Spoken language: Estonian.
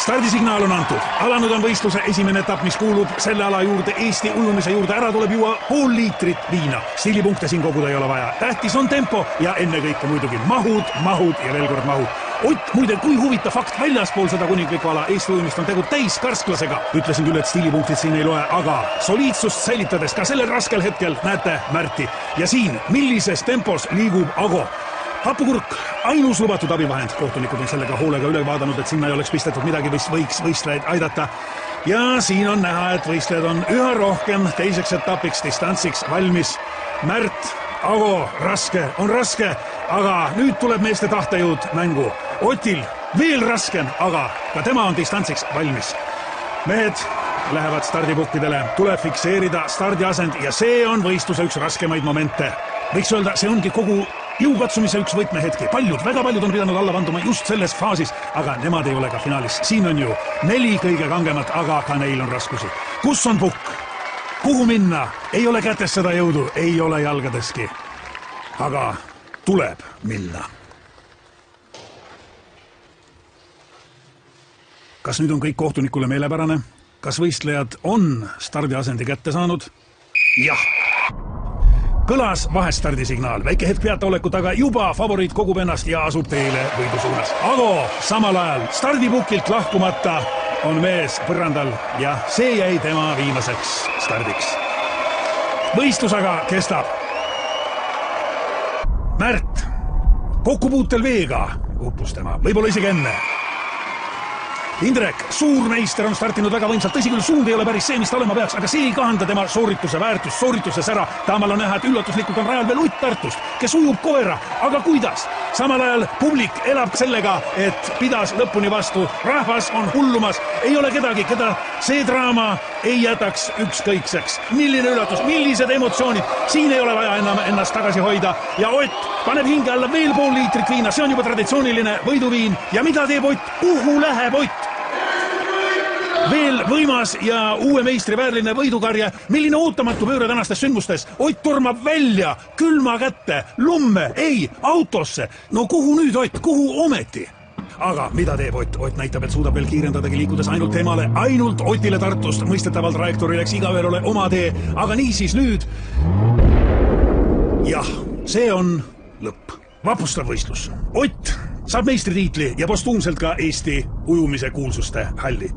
Stardisignaal on antud. Alanud on võistluse esimene etapp, mis kuulub selle ala juurde, Eesti ujumise juurde. Ära tuleb juua pool liitrit viina. Stiilipunkte siin koguda ei ole vaja. Tähtis on tempo ja ennekõike muidugi mahud ja veel kord mahud. Ott, muide, kui huvitav fakt väljaspool seda kuninglikku ala Eesti ujumist on tegu täis karsklasega. Ütlesin küll, et stiilipunktid siin ei loe, aga soliidsust säilitades ka sellel raskel hetkel näete Märti. Ja siin, millises tempos liigub Ago. Hapukurk, ainus lubatud abivahend. Kohtunikud on sellega hoolega üle vaadanud, et sinna ei oleks pistetud midagi, mis võiks võistlejaid aidata. Ja siin on näha, et võistlejad on üha rohkem teiseks etapiks, distantsiks valmis. Märt, Ago, on raske, aga nüüd tuleb meeste tahtejõud mängu. Otil veel raskem, aga ka tema on distantsiks valmis. Mehed lähevad stardipukkidele, tuleb fikseerida stardiasend ja see on võistluse üks raskemaid momente. Võiks öelda, see ongi kogu jõukatsumise üks võtmehetki. Väga paljud on pidanud alla vanduma just selles faasis, aga nemad ei ole ka finaalis. Siin on ju 4 kõige kangemat, aga ka neil on raskusi. Kus on pukk? Kuhu minna? Ei ole kätes seda jõudu, ei ole jalgadeski. Aga tuleb minna. Kas nüüd on kõik kohtunikule meelepärane? Kas võistlejad on stardiasendi kätte saanud? Jah. Kõlas vahestardisignaal. Väike hetk peataolekut, aga juba favoriit kogub ennast ja asub teele võidu suunas. Ago samal ajal stardipukilt lahkumata on mees põrandal ja see jäi tema viimaseks stardiks. Võistlus aga kestab. Märt, kokkupuutel veega uppus tema, võib-olla isegi enne. Indrek, suurmeister on startinud väga võimsalt, tõsi küll, suund ei ole päris see, mis ta olema peaks, aga see ei kahanda tema soorituse väärtust, soorituses ära. Taamal on näha, et üllatuslikult on rajal veel Utt Tartust, kes ujub koera, aga kuidas? Samal ajal publik elab sellega, et pidas lõpuni vastu. Rahvas on hullumas, ei ole kedagi, keda see draama ei jätaks ükskõikseks. Milline üllatus, millised emotsioonid, siin ei ole vaja enam ennast tagasi hoida. Ja Ott paneb hinge alla veel pool liitrit viina, see on juba traditsiooniline võiduviin. Ja mida teeb Ott? Kuhu läheb Ott? Veel võimas ja uue meistri väärline võidukarje. Milline ootamatu pööre tänastes sündmustes. Ott tormab välja, külma kätte, lumme, ei, autosse. No kuhu nüüd Ott, kuhu ometi? Aga mida teeb Ott? Ott näitab, et suudab veel kiirendadagi liikudes ainult temale, ainult Otile Tartust. Mõistetavalt trajektoori läks igaühel ole oma tee, aga niisiis nüüd. Jah, see on lõpp. Vapustav võistlus. Ott saab meistritiitli ja postuumselt ka Eesti ujumise kuulsuste halli.